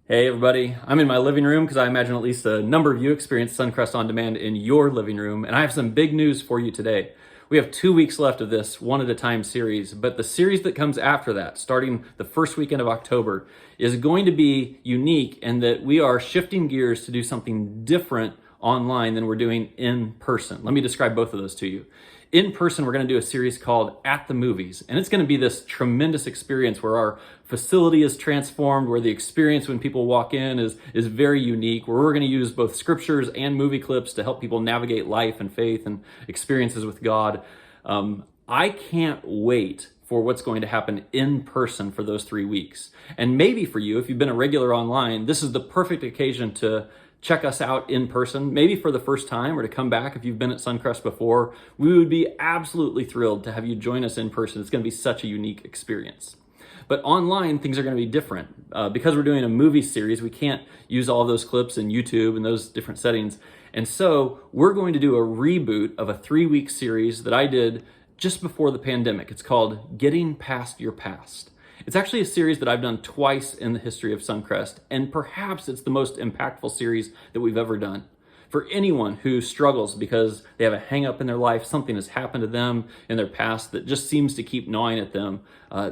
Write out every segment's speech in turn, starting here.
Hey everybody, I'm in my living room because I imagine at least a number of you experienced Suncrest On Demand in your living room, and I have some big news for you today. We have 2 weeks left of this one at a time series, but the series that comes after that, starting the first weekend of October, is going to be unique in that we are shifting gears to do something different online than we're doing in person. Let me describe both of those to you. In person, we're going to do a series called At the Movies, and it's going to be this tremendous experience where our facility is transformed, where the experience when people walk in is very unique, where we're going to use both scriptures and movie clips to help people navigate life and faith and experiences with God. I can't wait for what's going to happen in person for those 3 weeks. And maybe for you, if you've been a regular online, this is the perfect occasion to check us out in person, maybe for the first time, or to come back if you've been at Suncrest before. We would be absolutely thrilled to have you join us in person. It's going to be such a unique experience. But online, things are going to be different. Because we're doing a movie series, we can't use all of those clips in YouTube and those different settings. And so we're going to do a reboot of a 3-week series that I did just before the pandemic. It's called Getting Past Your Past. It's actually a series that I've done twice in the history of Suncrest, and perhaps it's the most impactful series that we've ever done. For anyone who struggles because they have a hang up in their life, something has happened to them in their past that just seems to keep gnawing at them,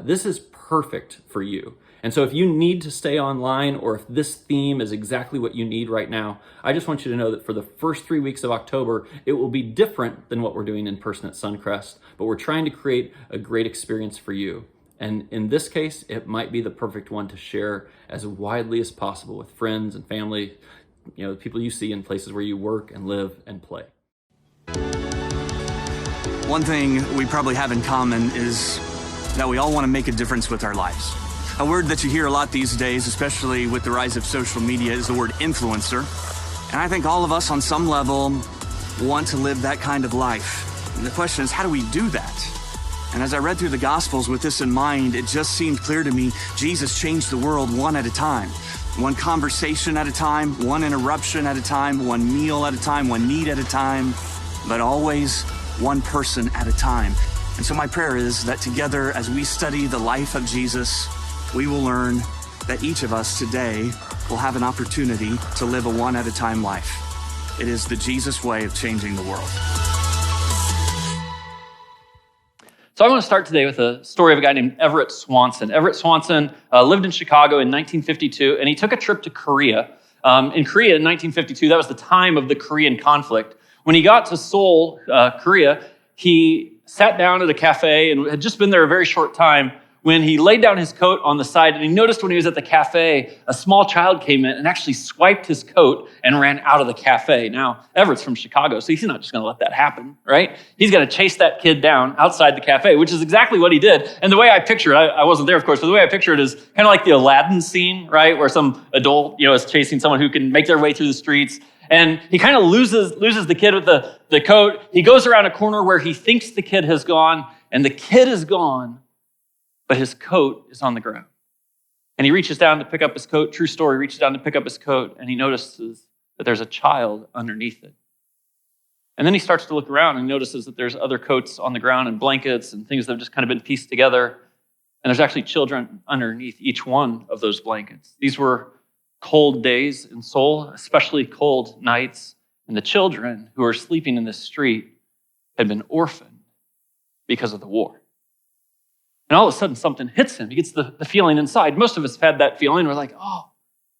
this is perfect for you. And so if you need to stay online, or if this theme is exactly what you need right now, I just want you to know that for the first 3 weeks of October, it will be different than what we're doing in person at Suncrest, but we're trying to create a great experience for you. And in this case, it might be the perfect one to share as widely as possible with friends and family, the people you see in places where you work and live and play. One thing we probably have in common is that we all want to make a difference with our lives. A word that you hear a lot these days, especially with the rise of social media, is the word influencer. And I think all of us on some level want to live that kind of life. And the question is, how do we do that? And as I read through the Gospels with this in mind, it just seemed clear to me, Jesus changed the world one at a time. One conversation at a time, one interruption at a time, one meal at a time, one need at a time, but always one person at a time. And so my prayer is that together, as we study the life of Jesus, we will learn that each of us today will have an opportunity to live a one-at-a-time life. It is the Jesus way of changing the world. So I want to start today with a story of a guy named Everett Swanson. Everett Swanson lived in Chicago in 1952, and he took a trip to Korea. In Korea in 1952, that was the time of the Korean conflict. When he got to Seoul, Korea, he sat down at a cafe and had just been there a very short time when he laid down his coat on the side, and he noticed when he was at the cafe, a small child came in and actually swiped his coat and ran out of the cafe. Now, Everett's from Chicago, so he's not just going to let that happen, right? He's going to chase that kid down outside the cafe, which is exactly what he did. And the way I picture it, I wasn't there, of course, but the way I picture it is kind of like the Aladdin scene, right? Where some adult, is chasing someone who can make their way through the streets. And he kind of loses the kid with the coat. He goes around a corner where he thinks the kid has gone, and the kid is gone, but his coat is on the ground. And he reaches down to pick up his coat. True story, reaches down to pick up his coat, and he notices that there's a child underneath it. And then he starts to look around and notices that there's other coats on the ground and blankets and things that have just kind of been pieced together. And there's actually children underneath each one of those blankets. These were cold days in Seoul, especially cold nights. And the children who were sleeping in this street had been orphaned because of the war. And all of a sudden, something hits him. He gets the feeling inside. Most of us have had that feeling. We're like, oh,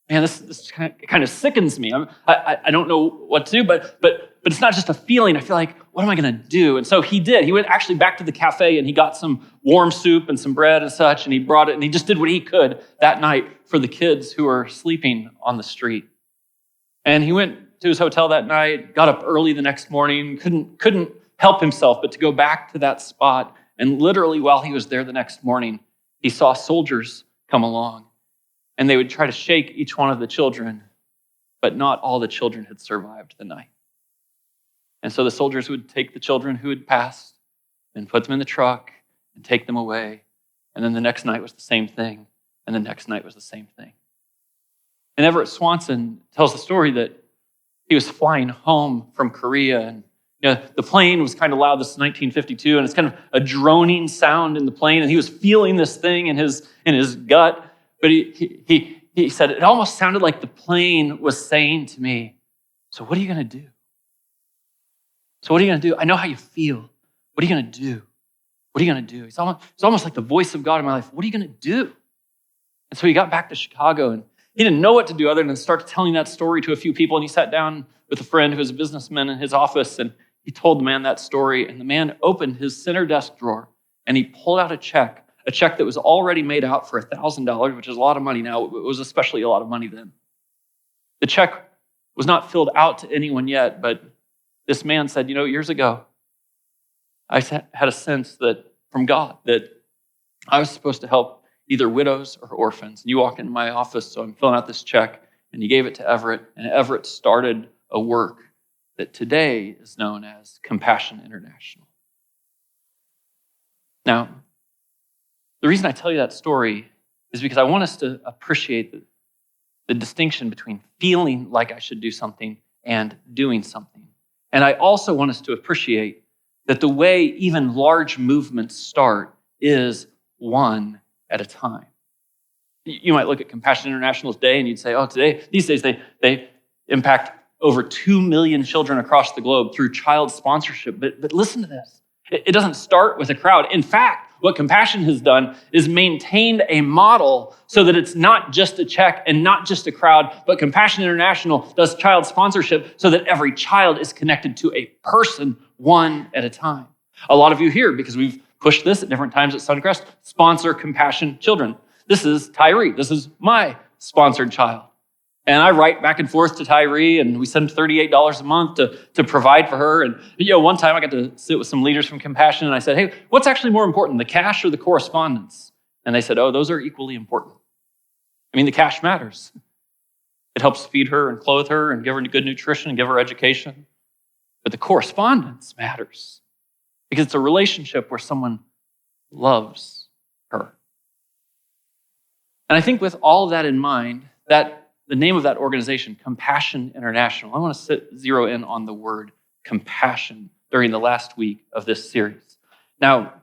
man, this kind of sickens me. I don't know what to do, but it's not just a feeling. I feel like, what am I going to do? And so he did. He went actually back to the cafe, and he got some warm soup and some bread and such, and he brought it, and he just did what he could that night for the kids who were sleeping on the street. And he went to his hotel that night, got up early the next morning, couldn't help himself but to go back to that spot. And literally while he was there the next morning, he saw soldiers come along, and they would try to shake each one of the children, but not all the children had survived the night. And so the soldiers would take the children who had passed and put them in the truck and take them away. And then the next night was the same thing, and the next night was the same thing. And Everett Swanson tells the story that he was flying home from Korea, and the plane was kind of loud. This is 1952, and it's kind of a droning sound in the plane, and he was feeling this thing in his gut. But he he said, it almost sounded like the plane was saying to me, so what are you going to do? So what are you going to do? I know how you feel. What are you going to do? What are you going to do? It's almost like the voice of God in my life. What are you going to do? And so he got back to Chicago, and he didn't know what to do other than start telling that story to a few people. And he sat down with a friend who was a businessman in his office, and he told the man that story. And the man opened his center desk drawer, and he pulled out a check that was already made out for $1,000, which is a lot of money now. It was especially a lot of money then. The check was not filled out to anyone yet, but this man said, years ago, I had a sense that from God that I was supposed to help either widows or orphans. And you walk into my office, so I'm filling out this check, and he gave it to Everett, and Everett started a work that today is known as Compassion International. Now, the reason I tell you that story is because I want us to appreciate the distinction between feeling like I should do something and doing something. And I also want us to appreciate that the way even large movements start is one at a time. You might look at Compassion International's day and you'd say, these days they impact over 2 million children across the globe through child sponsorship. But listen to this. It doesn't start with a crowd. In fact, what Compassion has done is maintained a model so that it's not just a check and not just a crowd, but Compassion International does child sponsorship so that every child is connected to a person one at a time. A lot of you here, because we've pushed this at different times at Suncrest, sponsor Compassion children. This is Tyree. This is my sponsored child. And I write back and forth to Tyree, and we send $38 a month to provide for her. And one time I got to sit with some leaders from Compassion, and I said, hey, what's actually more important, the cash or the correspondence? And they said, those are equally important. I mean, the cash matters. It helps feed her and clothe her and give her good nutrition and give her education. But the correspondence matters because it's a relationship where someone loves her. And I think with all of that in mind, that the name of that organization, Compassion International, I want to zero in on the word compassion during the last week of this series. Now,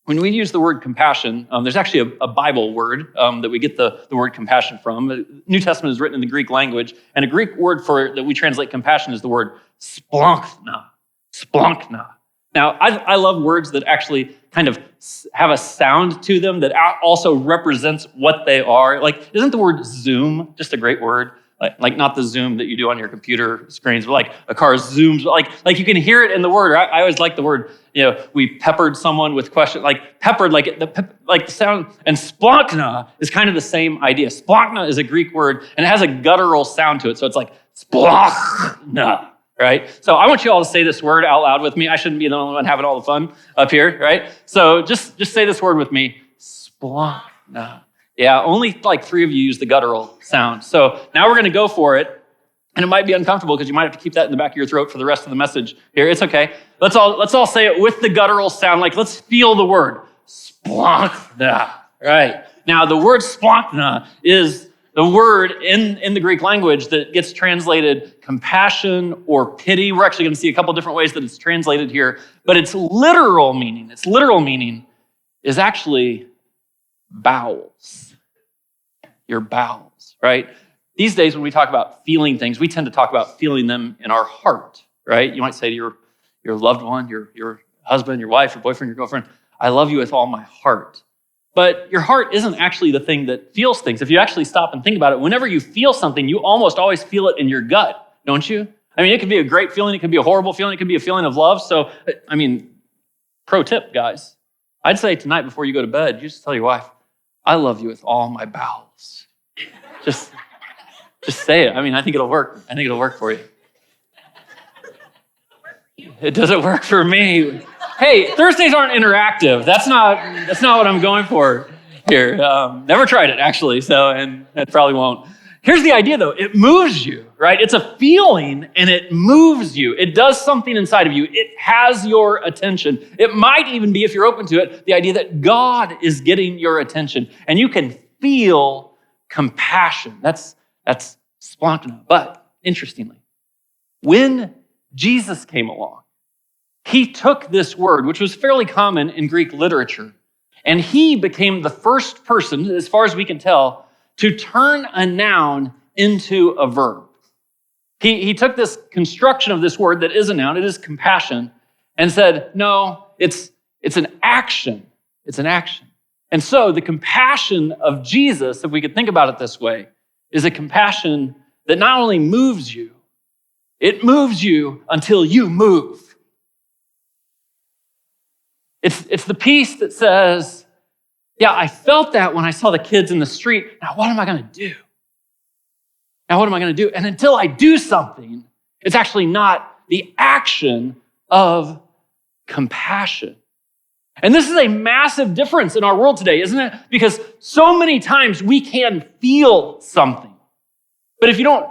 when we use the word compassion, there's actually a Bible word that we get the word compassion from. The New Testament is written in the Greek language, and a Greek word for it that we translate compassion is the word splankna. Splankna. Now, I love words that actually kind of have a sound to them that also represents what they are. Like, isn't the word zoom just a great word? Like not the zoom that you do on your computer screens, but like a car zooms. Like you can hear it in the word. I always like the word. We peppered someone with questions. Like peppered, like the sound. And splankna is kind of the same idea. Splankna is a Greek word, and it has a guttural sound to it. So it's like splankna. Right? So I want you all to say this word out loud with me. I shouldn't be the only one having all the fun up here, right? So just say this word with me. Splankna. Yeah, only like 3 of you use the guttural sound. So now we're going to go for it. And it might be uncomfortable because you might have to keep that in the back of your throat for the rest of the message here. It's okay. Let's all say it with the guttural sound. Like, let's feel the word. Splankna. Right. Now, the word splankna is the word in the Greek language that gets translated compassion or pity. We're actually going to see a couple different ways that it's translated here, but its literal meaning is actually bowels. Your bowels, right? These days when we talk about feeling things, we tend to talk about feeling them in our heart, right? You might say to your loved one, your husband, your wife, your boyfriend, your girlfriend, I love you with all my heart. But your heart isn't actually the thing that feels things. If you actually stop and think about it, whenever you feel something, you almost always feel it in your gut, don't you? I mean, it could be a great feeling. It could be a horrible feeling. It could be a feeling of love. So, I mean, pro tip, guys. I'd say tonight before you go to bed, you just tell your wife, I love you with all my bowels. Just say it. I mean, I think it'll work. I think it'll work for you. It doesn't work for me. Hey, Thursdays aren't interactive. That's not what I'm going for here. Never tried it, actually, and it probably won't. Here's the idea, though. It moves you, right? It's a feeling, and it moves you. It does something inside of you. It has your attention. It might even be, if you're open to it, the idea that God is getting your attention, and you can feel compassion. That's splankna. But, interestingly, when Jesus came along, he took this word, which was fairly common in Greek literature, and he became the first person, as far as we can tell, to turn a noun into a verb. He took this construction of this word that is a noun, it is compassion, and said, no, it's an action. It's an action. And so the compassion of Jesus, if we could think about it this way, is a compassion that not only moves you, it moves you until you move. It's the piece that says, yeah, I felt that when I saw the kids in the street. Now, what am I going to do? Now, what am I going to do? And until I do something, it's actually not the action of compassion. And this is a massive difference in our world today, isn't it? Because so many times we can feel something. But if you don't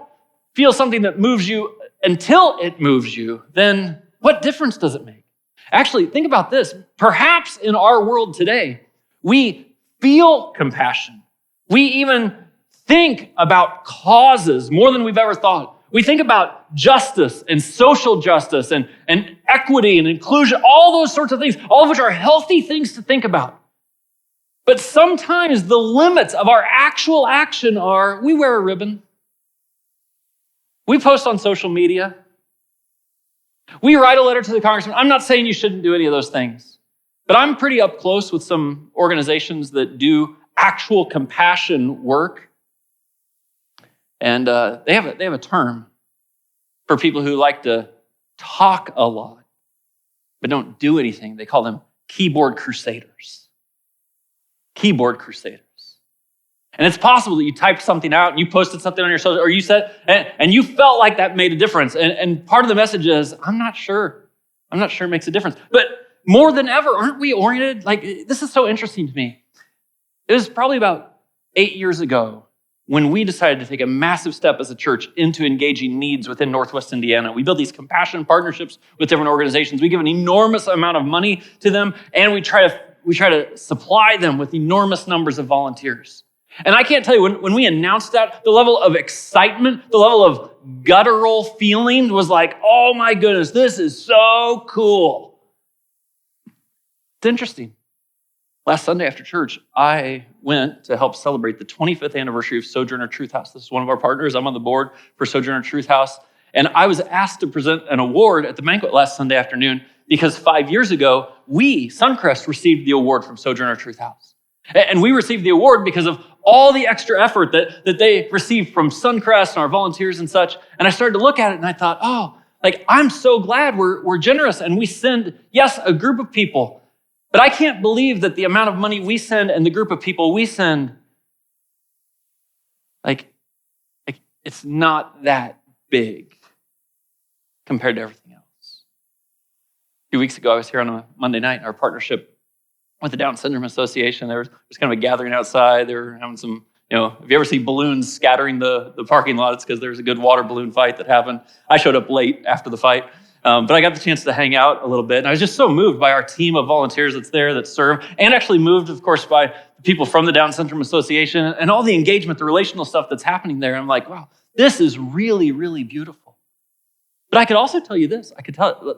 feel something that moves you until it moves you, then what difference does it make? Actually, think about this. Perhaps in our world today, we feel compassion. We even think about causes more than we've ever thought. We think about justice and social justice and equity and inclusion, all those sorts of things, all of which are healthy things to think about. But sometimes the limits of our actual action are, we wear a ribbon. We post on social media. We write a letter to the congressman. I'm not saying you shouldn't do any of those things, but I'm pretty up close with some organizations that do actual compassion work. And they have a term for people who like to talk a lot, but don't do anything. They call them keyboard crusaders. Keyboard crusaders. And it's possible that you typed something out and you posted something on your social, or you said, and you felt like that made a difference. And part of the message is, I'm not sure it makes a difference. But more than ever, aren't we oriented? Like, this is so interesting to me. It was probably about 8 years ago when we decided to take a massive step as a church into engaging needs within Northwest Indiana. We build these compassion partnerships with different organizations. We give an enormous amount of money to them, and we try to supply them with enormous numbers of volunteers. And I can't tell you, when we announced that, the level of excitement, the level of guttural feeling was like, oh my goodness, this is so cool. It's interesting. Last Sunday after church, I went to help celebrate the 25th anniversary of Sojourner Truth House. This is one of our partners. I'm on the board for Sojourner Truth House. And I was asked to present an award at the banquet last Sunday afternoon because 5 years ago, we, Suncrest, received the award from Sojourner Truth House. And we received the award because of all the extra effort that they received from Suncrest and our volunteers and such. And I started to look at it and I thought, I'm so glad we're generous and we send, yes, a group of people. But I can't believe that the amount of money we send and the group of people we send, it's not that big compared to everything else. A few weeks ago, I was here on a Monday night in our partnership with the Down Syndrome Association. There was kind of a gathering outside. They were having some, if you ever see balloons scattering the parking lot, it's because there's a good water balloon fight that happened. I showed up late after the fight, but I got the chance to hang out a little bit. And I was just so moved by our team of volunteers that's there, that serve, and actually moved, of course, by the people from the Down Syndrome Association and all the engagement, the relational stuff that's happening there. I'm like, wow, this is really, really beautiful. But I could also tell you this.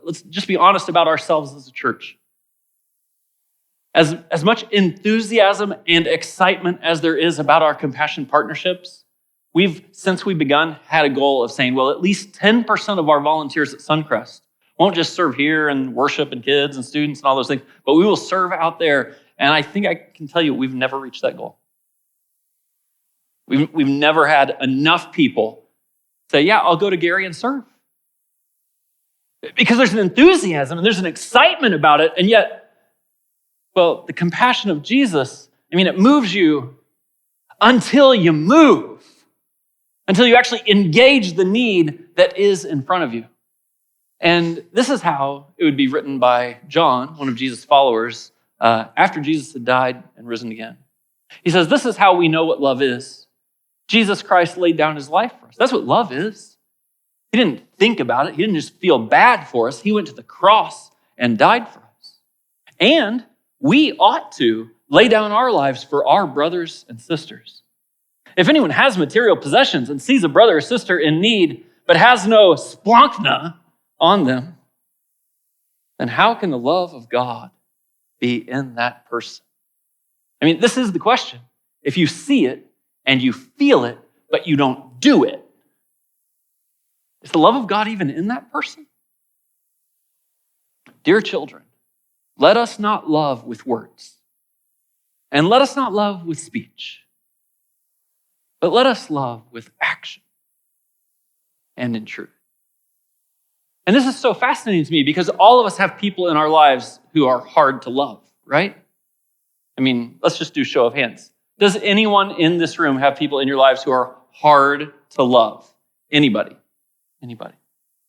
Let's just be honest about ourselves as a church. As much enthusiasm and excitement as there is about our compassion partnerships, we've, since we begun, had a goal of saying, well, at least 10% of our volunteers at Suncrest won't just serve here and worship and kids and students and all those things, but we will serve out there. And I think I can tell you, we've never reached that goal. We've never had enough people say, yeah, I'll go to Gary and serve. Because there's an enthusiasm and there's an excitement about it, and yet, well, the compassion of Jesus, it moves you until you move, until you actually engage the need that is in front of you. And this is how it would be written by John, one of Jesus' followers, after Jesus had died and risen again. He says, this is how we know what love is. Jesus Christ laid down his life for us. That's what love is. He didn't think about it. He didn't just feel bad for us. He went to the cross and died for us. And we ought to lay down our lives for our brothers and sisters. If anyone has material possessions and sees a brother or sister in need, but has no splankna on them, then how can the love of God be in that person? This is the question. If you see it and you feel it, but you don't do it. Is the love of God even in that person? Dear children, let us not love with words, and let us not love with speech, but let us love with action and in truth. And this is so fascinating to me because all of us have people in our lives who are hard to love, right? I mean, let's just do show of hands. Does anyone in this room have people in your lives who are hard to love? Anybody? Anybody?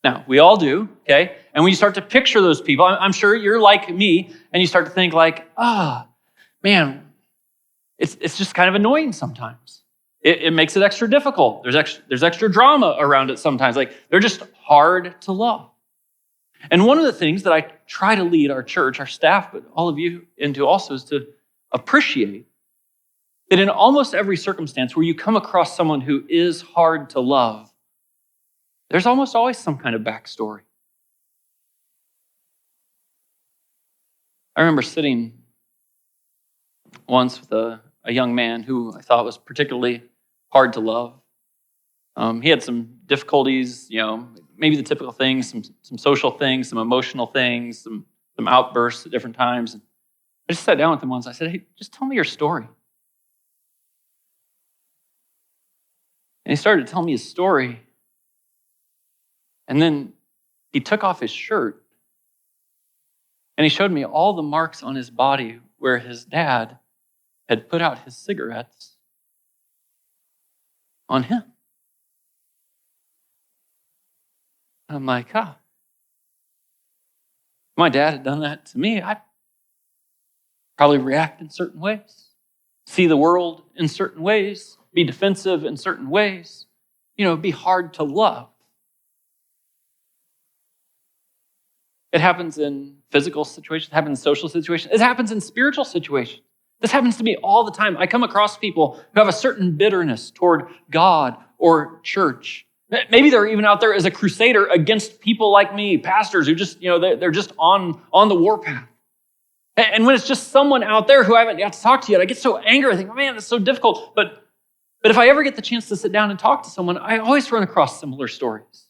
Now, we all do, okay? And when you start to picture those people, I'm sure you're like me, and you start to think like, man, it's just kind of annoying sometimes. It makes it extra difficult. There's extra drama around it sometimes. Like, they're just hard to love. And one of the things that I try to lead our church, our staff, but all of you into also is to appreciate that in almost every circumstance where you come across someone who is hard to love, there's almost always some kind of backstory. I remember sitting once with a young man who I thought was particularly hard to love. He had some difficulties, maybe the typical things, some social things, some emotional things, some outbursts at different times. And I just sat down with him once. I said, hey, just tell me your story. And he started to tell me his story. And then he took off his shirt and he showed me all the marks on his body where his dad had put out his cigarettes on him. I'm like, if my dad had done that to me, I'd probably react in certain ways, see the world in certain ways, be defensive in certain ways, be hard to love. It happens in physical situations, it happens in social situations, it happens in spiritual situations. This happens to me all the time. I come across people who have a certain bitterness toward God or church. Maybe they're even out there as a crusader against people like me, pastors who just, they're just on the warpath. And when it's just someone out there who I haven't got to talk to yet, I get so angry. I think, man, it's so difficult. But if I ever get the chance to sit down and talk to someone, I always run across similar stories.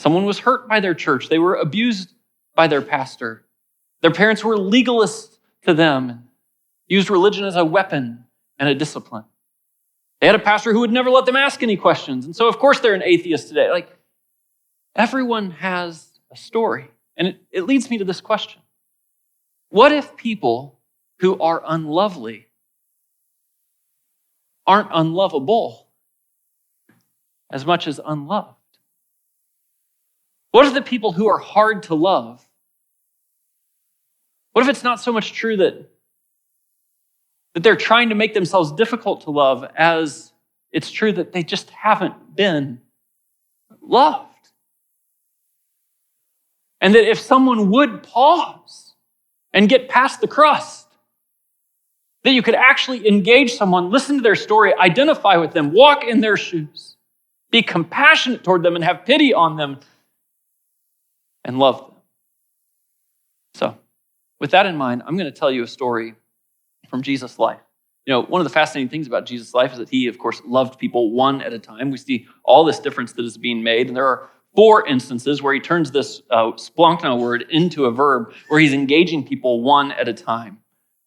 Someone was hurt by their church. They were abused by their pastor. Their parents were legalists to them and used religion as a weapon and a discipline. They had a pastor who would never let them ask any questions. And so, of course, they're an atheist today. Like, everyone has a story. And it leads me to this question. What if people who are unlovely aren't unlovable as much as unloved? What if the people who are hard to love, what if it's not so much true that they're trying to make themselves difficult to love as it's true that they just haven't been loved? And that if someone would pause and get past the crust, that you could actually engage someone, listen to their story, identify with them, walk in their shoes, be compassionate toward them and have pity on them and love them. So, with that in mind, I'm going to tell you a story from Jesus' life. One of the fascinating things about Jesus' life is that he, of course, loved people one at a time. We see all this difference that is being made, and there are 4 instances where he turns this splunkna word into a verb, where he's engaging people one at a time.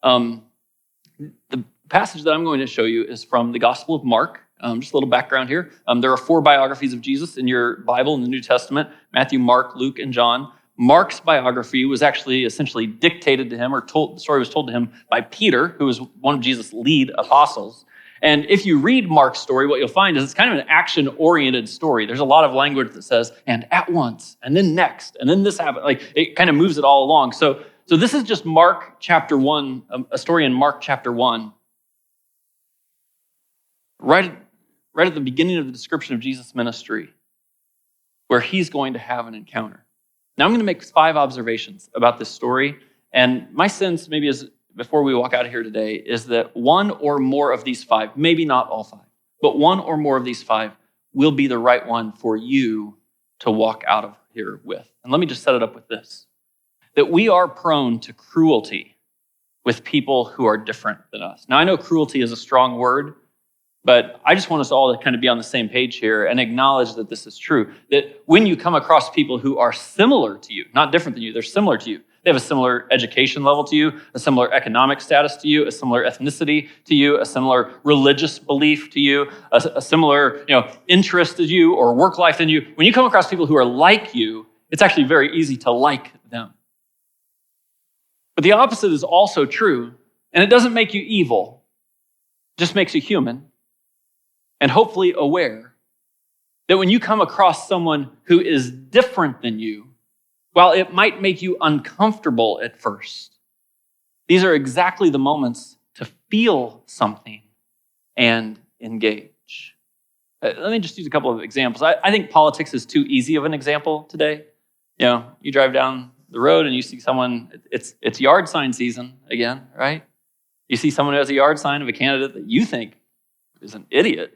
The passage that I'm going to show you is from the Gospel of Mark. Just a little background here. There are 4 biographies of Jesus in your Bible in the New Testament: Matthew, Mark, Luke, and John. Mark's biography was actually essentially dictated to him, or the story was told to him by Peter, who was one of Jesus' lead apostles. And if you read Mark's story, what you'll find is it's kind of an action-oriented story. There's a lot of language that says, and at once, and then next, and then this happened. Like, it kind of moves it all along. So this is just Mark chapter 1, a story in Mark chapter 1. Right at the beginning of the description of Jesus' ministry, where he's going to have an encounter. Now, I'm going to make 5 observations about this story, and my sense, maybe is before we walk out of here today, is that one or more of these 5, maybe not all 5, but one or more of these 5 will be the right one for you to walk out of here with. And let me just set it up with this, that we are prone to cruelty with people who are different than us. Now, I know cruelty is a strong word, but I just want us all to kind of be on the same page here and acknowledge that this is true. That when you come across people who are similar to you, not different than you, they're similar to you. They have a similar education level to you, a similar economic status to you, a similar ethnicity to you, a similar religious belief to you, a similar interest to you or work life than you. When you come across people who are like you, it's actually very easy to like them. But the opposite is also true, and it doesn't make you evil, it just makes you human. And hopefully aware that when you come across someone who is different than you, while it might make you uncomfortable at first, these are exactly the moments to feel something and engage. Let me just use a couple of examples. I think politics is too easy of an example today. You drive down the road and you see someone, it's yard sign season again, right? You see someone who has a yard sign of a candidate that you think is an idiot.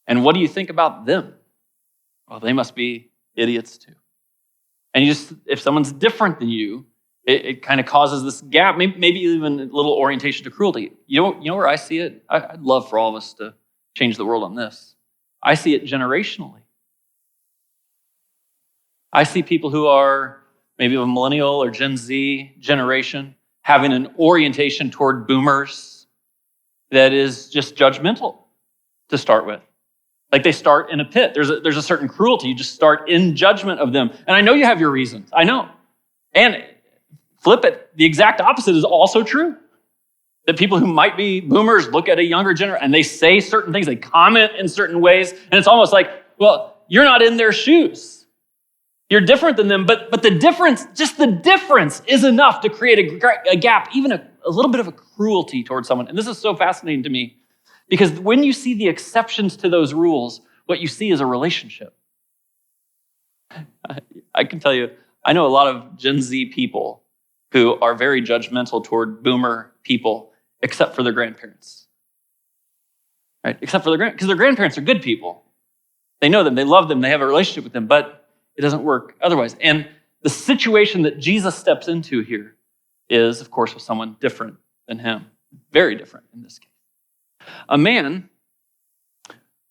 And what do you think about them? Well, they must be idiots too. And if someone's different than you, it kind of causes this gap, maybe even a little orientation to cruelty. You know where I see it? I'd love for all of us to change the world on this. I see it generationally. I see people who are maybe of a millennial or Gen Z generation having an orientation toward boomers that is just judgmental to start with. Like they start in a pit. There's a certain cruelty. You just start in judgment of them. And I know you have your reasons. I know. And flip it, the exact opposite is also true. That people who might be boomers look at a younger generation and they say certain things, they comment in certain ways, and it's almost like, well, you're not in their shoes. You're different than them, but the difference, just the difference is enough to create a gap, even a little bit of a cruelty towards someone. And this is so fascinating to me. Because when you see the exceptions to those rules, what you see is a relationship. I can tell you, I know a lot of Gen Z people who are very judgmental toward boomer people, except for their grandparents. Right? Except for because their grandparents are good people. They know them, they love them, they have a relationship with them, but it doesn't work otherwise. And the situation that Jesus steps into here is, of course, with someone different than him. Very different in this case. A man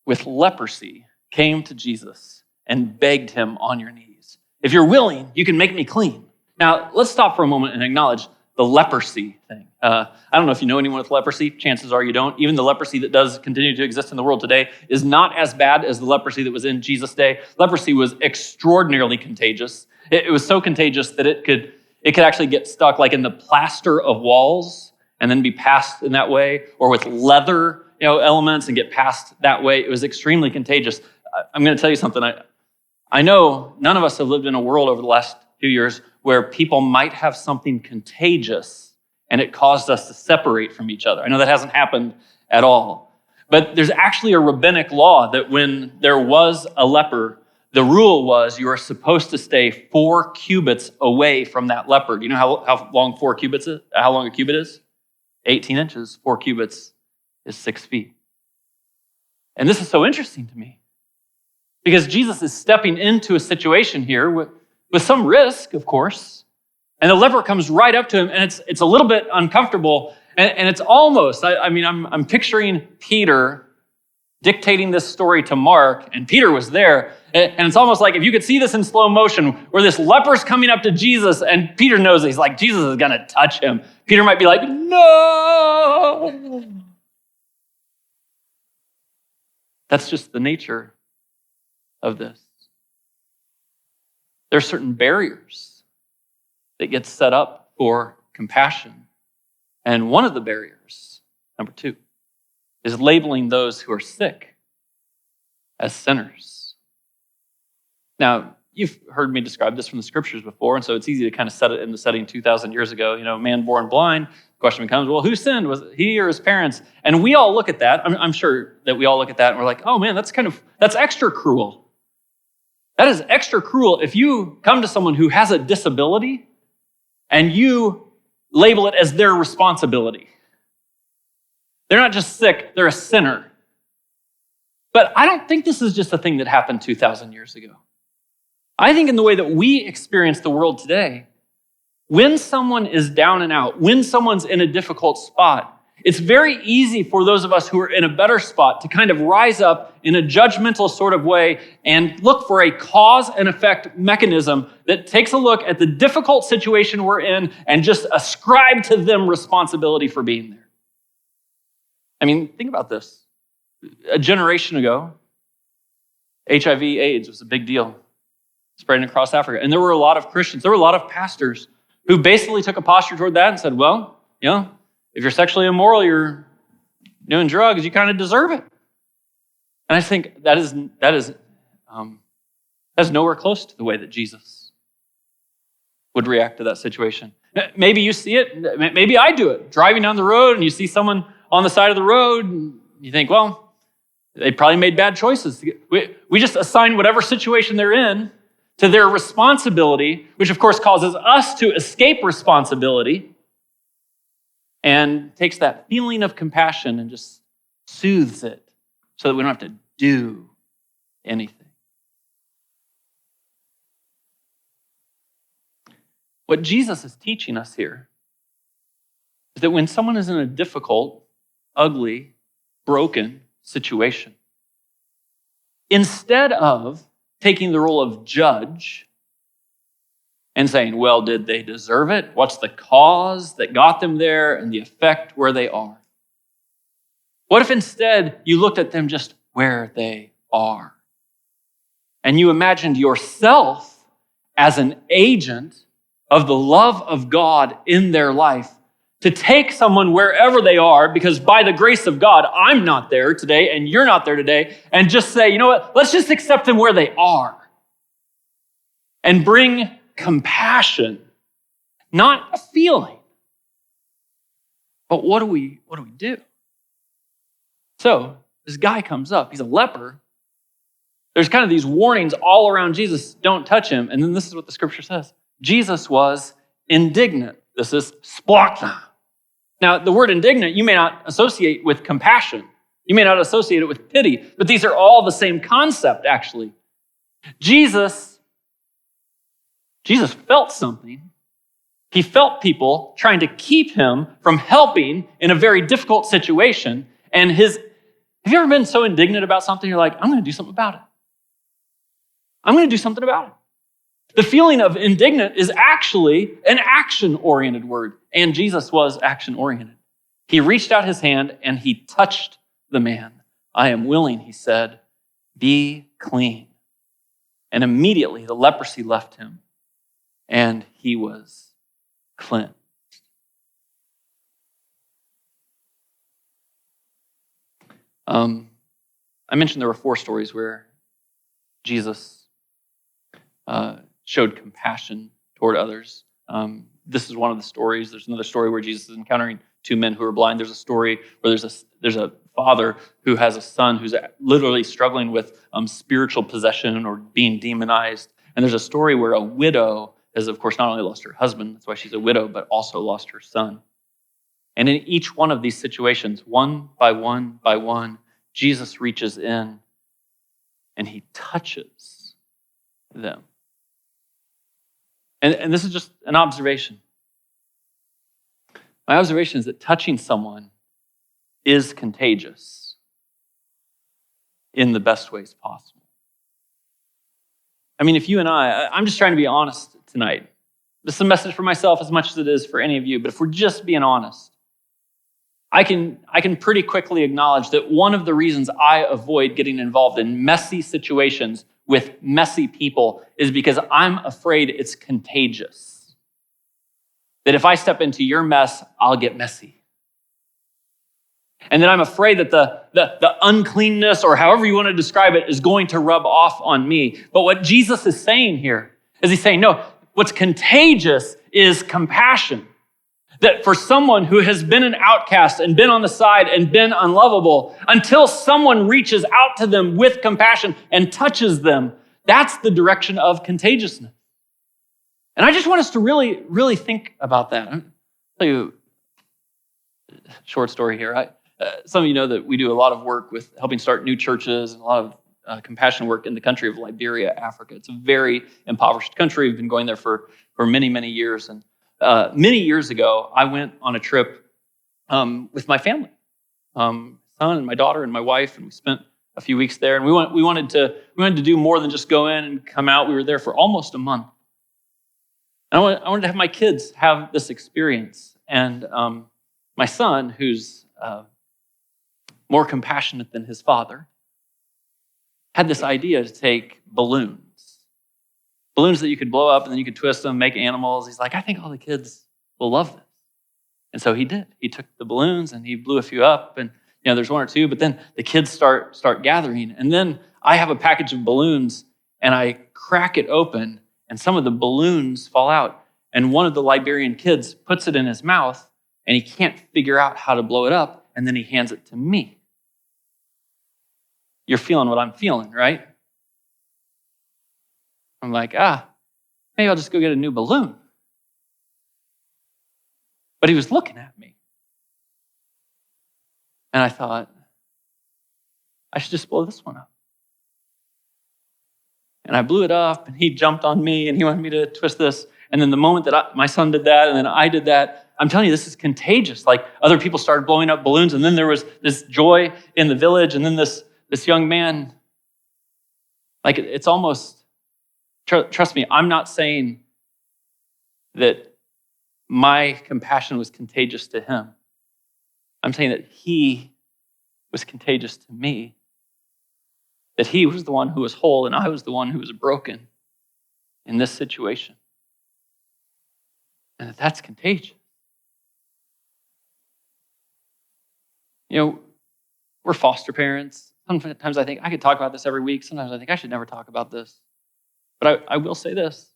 with leprosy came to Jesus and begged him on your knees. If you're willing, you can make me clean. Now, let's stop for a moment and acknowledge the leprosy thing. I don't know if you know anyone with leprosy. Chances are you don't. Even the leprosy that does continue to exist in the world today is not as bad as the leprosy that was in Jesus' day. Leprosy was extraordinarily contagious. It was so contagious that it could actually get stuck like in the plaster of walls and then be passed in that way, or with leather, elements and get passed that way. It was extremely contagious. I'm going to tell you something. I know none of us have lived in a world over the last few years where people might have something contagious and it caused us to separate from each other. I know that hasn't happened at all. But there's actually a rabbinic law that when there was a leper, the rule was you are supposed to stay 4 cubits away from that leper. Do you know how long 4 cubits is? How long a cubit is? 18 inches, 4 cubits is 6 feet. And this is so interesting to me because Jesus is stepping into a situation here with some risk, of course, and the leper comes right up to him, and it's a little bit uncomfortable, and it's almost, I'm picturing Peter dictating this story to Mark, and Peter was there, and it's almost like if you could see this in slow motion, where this leper's coming up to Jesus, and Peter knows he's like, Jesus is going to touch him. Peter might be like, no! That's just the nature of this. There are certain barriers that get set up for compassion. And one of the barriers, number 2, is labeling those who are sick as sinners. Now, you've heard me describe this from the scriptures before, and so it's easy to kind of set it in the setting 2,000 years ago. Man born blind. The question becomes, well, who sinned? Was it he or his parents? And we all look at that. I'm sure that we all look at that and we're like, oh man, that's extra cruel. That is extra cruel if you come to someone who has a disability and you label it as their responsibility. They're not just sick, they're a sinner. But I don't think this is just a thing that happened 2,000 years ago. I think in the way that we experience the world today, When someone is down and out, when someone's in a difficult spot, it's very easy for those of us who are in a better spot to kind of rise up in a judgmental sort of way and look for a cause and effect mechanism that takes a look at the difficult situation we're in and just ascribe to them responsibility for being there. I mean, think about this. A generation ago, HIV/AIDS was a big deal, spreading across Africa. And there were a lot of Christians, there were a lot of pastors who basically took a posture toward that and said, well, if you're sexually immoral, you're doing drugs, you kind of deserve it. And I think that is nowhere close to the way that Jesus would react to that situation. Maybe you see it, maybe I do it. Driving down the road and you see someone on the side of the road, and you think, well, they probably made bad choices. We just assign whatever situation they're in to their responsibility, which of course causes us to escape responsibility and takes that feeling of compassion and just soothes it so that we don't have to do anything. What Jesus is teaching us here is that when someone is in a difficult, ugly, broken situation, instead of taking the role of judge and saying, well, did they deserve it? What's the cause that got them there and the effect where they are? What if instead you looked at them just where they are and you imagined yourself as an agent of the love of God in their life to take someone wherever they are, because by the grace of God, I'm not there today and you're not there today, and just say, you know what, let's just accept them where they are and bring compassion, not a feeling, but what do we do? So this guy comes up, he's a leper. There's kind of these warnings all around Jesus, don't touch him. And then this is what the scripture says. Jesus was indignant. This is splachna. Now, the word indignant, you may not associate with compassion. You may not associate it with pity, but these are all the same concept, actually. Jesus felt something. He felt people trying to keep him from helping in a very difficult situation. And have you ever been so indignant about something, you're like, I'm going to do something about it. I'm going to do something about it. The feeling of indignant is actually an action-oriented word, and Jesus was action-oriented. He reached out his hand and he touched the man. I am willing, he said, be clean. And immediately the leprosy left him and he was cleansed. I mentioned there were 4 stories where Jesus showed compassion toward others. This is one of the stories. There's another story where Jesus is encountering 2 men who are blind. There's a story where there's a father who has a son who's literally struggling with spiritual possession or being demonized. And there's a story where a widow has, of course, not only lost her husband, that's why she's a widow, but also lost her son. And in each one of these situations, one by one by one, Jesus reaches in and he touches them. And this is just an observation. My observation is that touching someone is contagious in the best ways possible. I mean, if you and I'm just trying to be honest tonight. This is a message for myself as much as it is for any of you, but if we're just being honest, I can pretty quickly acknowledge that one of the reasons I avoid getting involved in messy situations with messy people is because I'm afraid it's contagious. That if I step into your mess, I'll get messy. And then I'm afraid that the uncleanness, or however you want to describe it, is going to rub off on me. But what Jesus is saying here is he's saying, no, what's contagious is compassion. That for someone who has been an outcast and been on the side and been unlovable, until someone reaches out to them with compassion and touches them, that's the direction of contagiousness. And I just want us to really, really think about that. I'll tell you a short story here. Some of you know that we do a lot of work with helping start new churches and a lot of compassion work in the country of Liberia, Africa. It's a very impoverished country. We've been going there for many, many years. And many years ago, I went on a trip with my family, son and my daughter and my wife, and we spent a few weeks there. And we wanted to do more than just go in and come out. We were there for almost a month. And I wanted to have my kids have this experience. And my son, who's more compassionate than his father, had this idea to take balloons that you could blow up and then you could twist them, make animals. He's like, I think all the kids will love this. And so he did. He took the balloons and he blew a few up, and there's one or two, but then the kids start gathering. And then I have a package of balloons and I crack it open and some of the balloons fall out. And one of the Liberian kids puts it in his mouth and he can't figure out how to blow it up, and then he hands it to me. You're feeling what I'm feeling, right? I'm like, maybe I'll just go get a new balloon. But he was looking at me. And I thought, I should just blow this one up. And I blew it up, and he jumped on me, and he wanted me to twist this. And then the moment that my son did that, and then I did that, I'm telling you, this is contagious. Like, other people started blowing up balloons, and then there was this joy in the village, and then this young man, like, it's almost, trust me, I'm not saying that my compassion was contagious to him. I'm saying that he was contagious to me, that he was the one who was whole and I was the one who was broken in this situation. And that's contagious. We're foster parents. Sometimes I think I could talk about this every week. Sometimes I think I should never talk about this. But I will say this.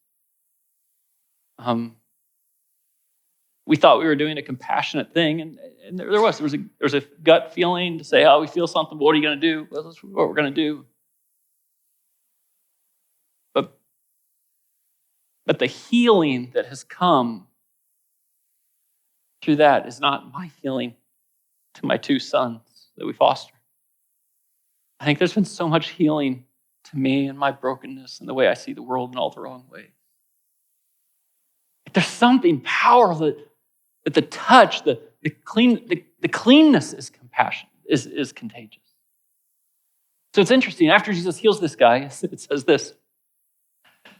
We thought we were doing a compassionate thing, and there was a gut feeling to say, we feel something, but what are you going to do? Well, that's what we're going to do. But the healing that has come through that is not my healing to my two sons that we foster. I think there's been so much healing to me and my brokenness and the way I see the world in all the wrong ways. There's something powerful that the touch, the cleanness is compassion, is contagious. So it's interesting. After Jesus heals this guy, it says this.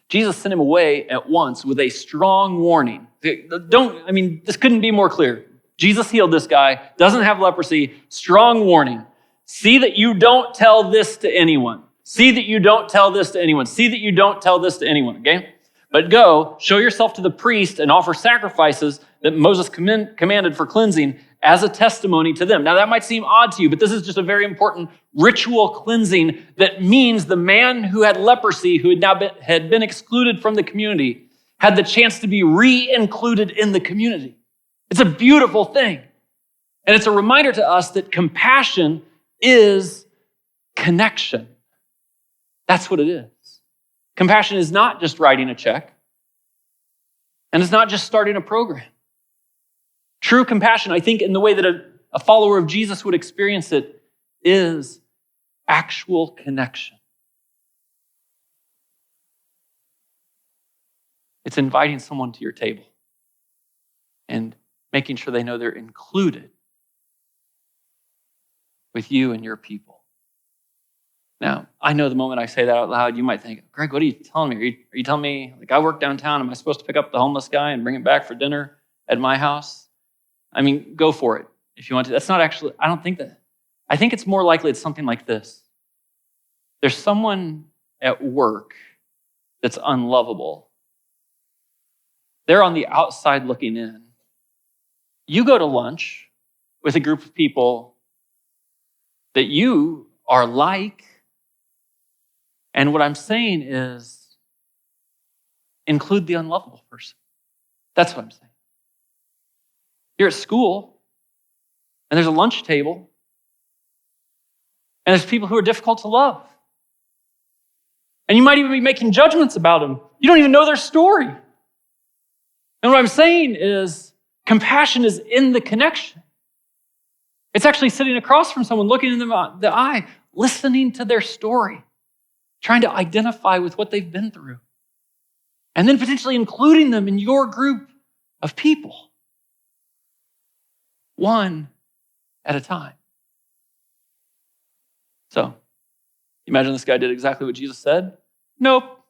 Jesus sent him away at once with a strong warning. This couldn't be more clear. Jesus healed this guy, doesn't have leprosy, strong warning. See that you don't tell this to anyone. See that you don't tell this to anyone. See that you don't tell this to anyone, okay? But go, show yourself to the priest and offer sacrifices that Moses commanded for cleansing as a testimony to them. Now that might seem odd to you, but this is just a very important ritual cleansing that means the man who had leprosy, who had been excluded from the community, had the chance to be re-included in the community. It's a beautiful thing. And it's a reminder to us that compassion is connection. That's what it is. Compassion is not just writing a check, and it's not just starting a program. True compassion, I think, in the way that a follower of Jesus would experience it, is actual connection. It's inviting someone to your table and making sure they know they're included with you and your people. Now, I know the moment I say that out loud, you might think, Greg, what are you telling me? Are you telling me, like, I work downtown, am I supposed to pick up the homeless guy and bring him back for dinner at my house? Go for it if you want to. That's not actually, I don't think that. I think it's more likely it's something like this. There's someone at work that's unlovable. They're on the outside looking in. You go to lunch with a group of people that you are like. And what I'm saying is, include the unlovable person. That's what I'm saying. You're at school, and there's a lunch table, and there's people who are difficult to love. And you might even be making judgments about them. You don't even know their story. And what I'm saying is, compassion is in the connection. It's actually sitting across from someone, looking in the eye, listening to their story, trying to identify with what they've been through, and then potentially including them in your group of people, one at a time. So, imagine this guy did exactly what Jesus said? Nope.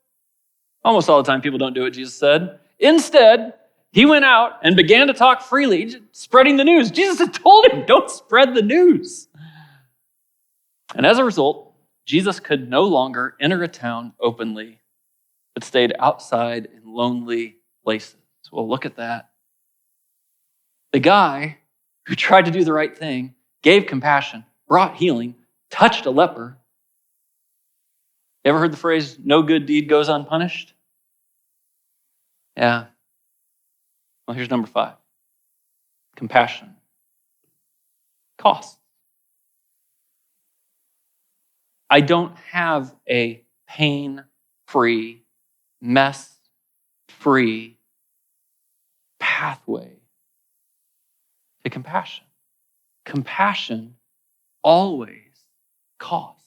Almost all the time, people don't do what Jesus said. Instead, he went out and began to talk freely, spreading the news. Jesus had told him, don't spread the news. And as a result, Jesus could no longer enter a town openly, but stayed outside in lonely places. Well, look at that. The guy who tried to do the right thing, gave compassion, brought healing, touched a leper. You ever heard the phrase, no good deed goes unpunished? Yeah. Well, here's number 5. Compassion. Cost. I don't have a pain-free, mess-free pathway to compassion. Compassion always costs.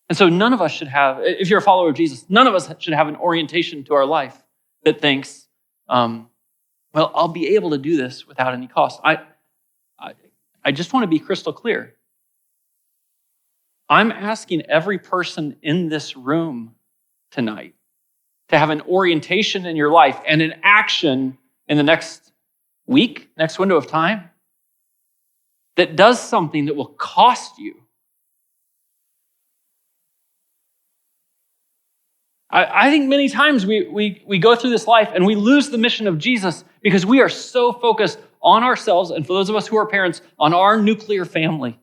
And so none of us should have, if you're a follower of Jesus, none of us should have an orientation to our life that thinks, well, I'll be able to do this without any cost. I just want to be crystal clear. I'm asking every person in this room tonight to have an orientation in your life and an action in the next week, next window of time, that does something that will cost you. I think many times we go through this life and we lose the mission of Jesus because we are so focused on ourselves, and for those of us who are parents, on our nuclear family.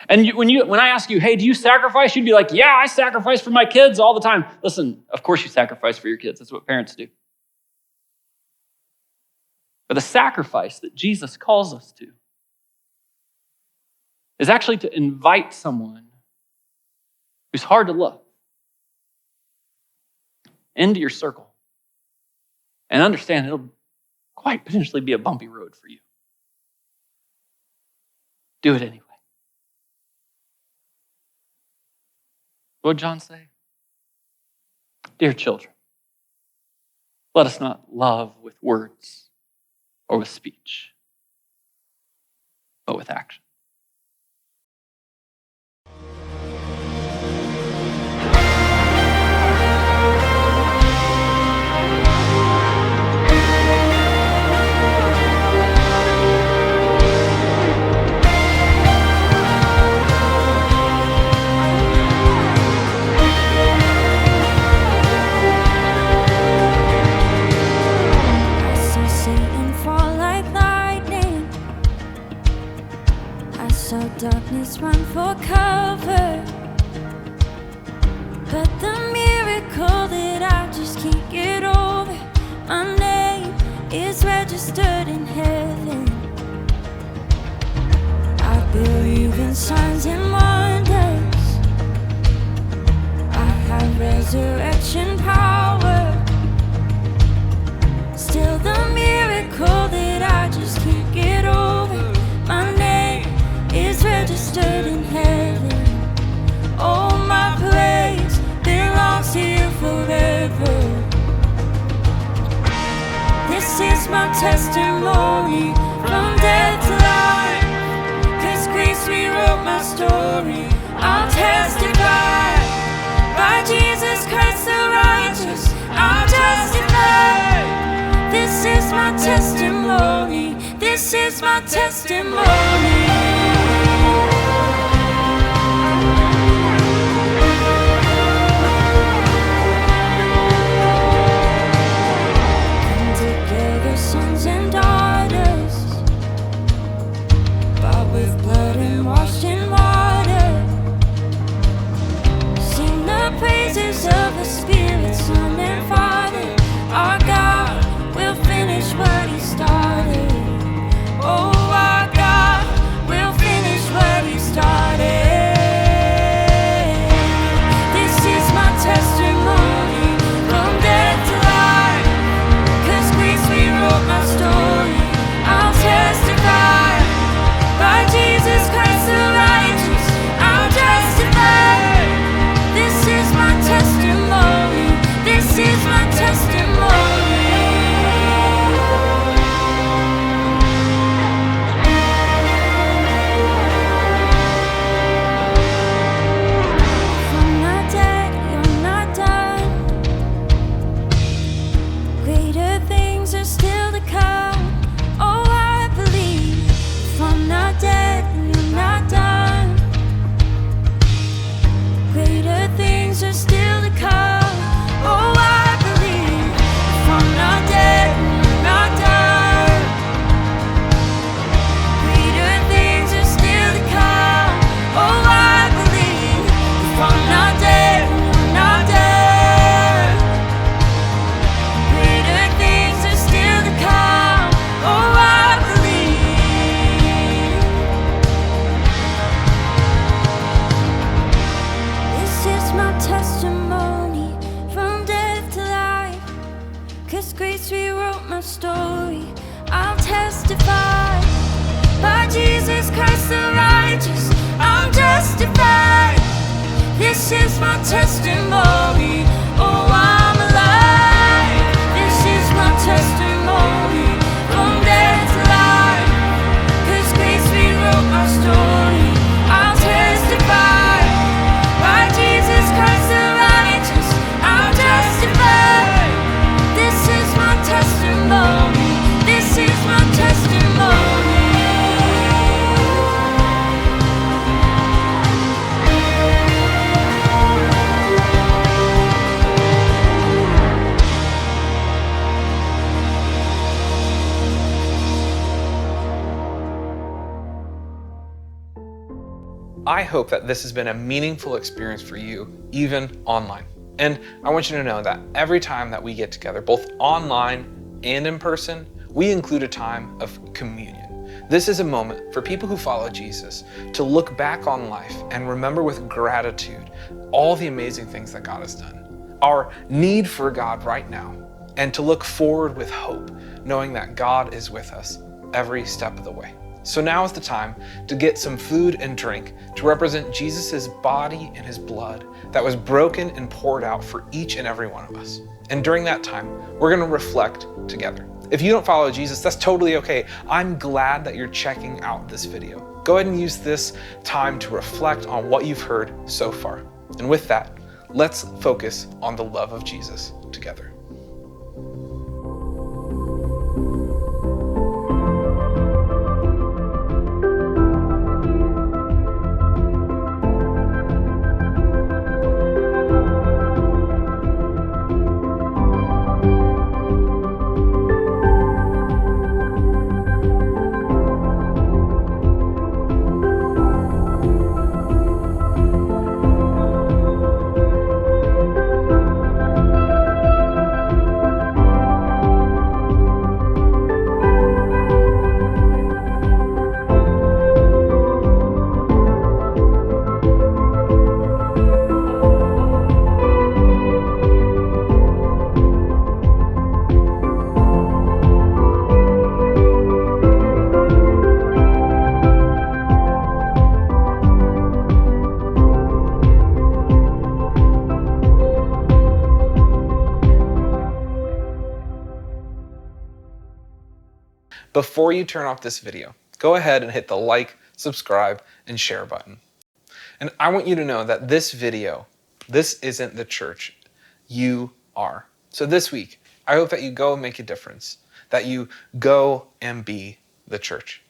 And when I ask you, hey, do you sacrifice? You'd be like, yeah, I sacrifice for my kids all the time. Listen, of course you sacrifice for your kids. That's what parents do. But the sacrifice that Jesus calls us to is actually to invite someone who's hard to love into your circle and understand it'll quite potentially be a bumpy road for you. Do it anyway. What did John say? Dear children, let us not love with words or with speech, but with action. Darkness run for cover, but the miracle that I just can't get over, my name is registered in heaven. I believe in signs and wonders. I have resurrection power. Still the miracle that I just can't get over, my name is registered in heaven. Oh, my praise belongs to you forever. This is my testimony from death to life. 'Cause grace rewrote my story. I'll testify by Jesus Christ the righteous. I'll testify. This is my testimony. This is my testimony. Sons and daughters, bought with blood and washed in water. Sing the praises of the Spirit, Son and Father. Our God will finish what He started. Oh, our God will finish Jesus Christ the righteous, I'm justified. This is my testimony. Oh, I'm alive. This is my testimony. From death to life. 'Cause grace rewrote my story. I'll testify. By Jesus Christ the righteous, I'm justified. This is my testimony. This is my testimony. I hope that this has been a meaningful experience for you, even online. And I want you to know that every time that we get together, both online and in person, we include a time of communion. This is a moment for people who follow Jesus to look back on life and remember with gratitude all the amazing things that God has done, our need for God right now, and to look forward with hope, knowing that God is with us every step of the way. So now is the time to get some food and drink to represent Jesus' body and his blood that was broken and poured out for each and every one of us. And during that time, we're going to reflect together. If you don't follow Jesus, that's totally okay. I'm glad that you're checking out this video. Go ahead and use this time to reflect on what you've heard so far. And with that, let's focus on the love of Jesus together. Before you turn off this video, go ahead and hit the like, subscribe, and share button. And I want you to know that this video, this isn't the church. You are. So this week, I hope that you go and make a difference, that you go and be the church.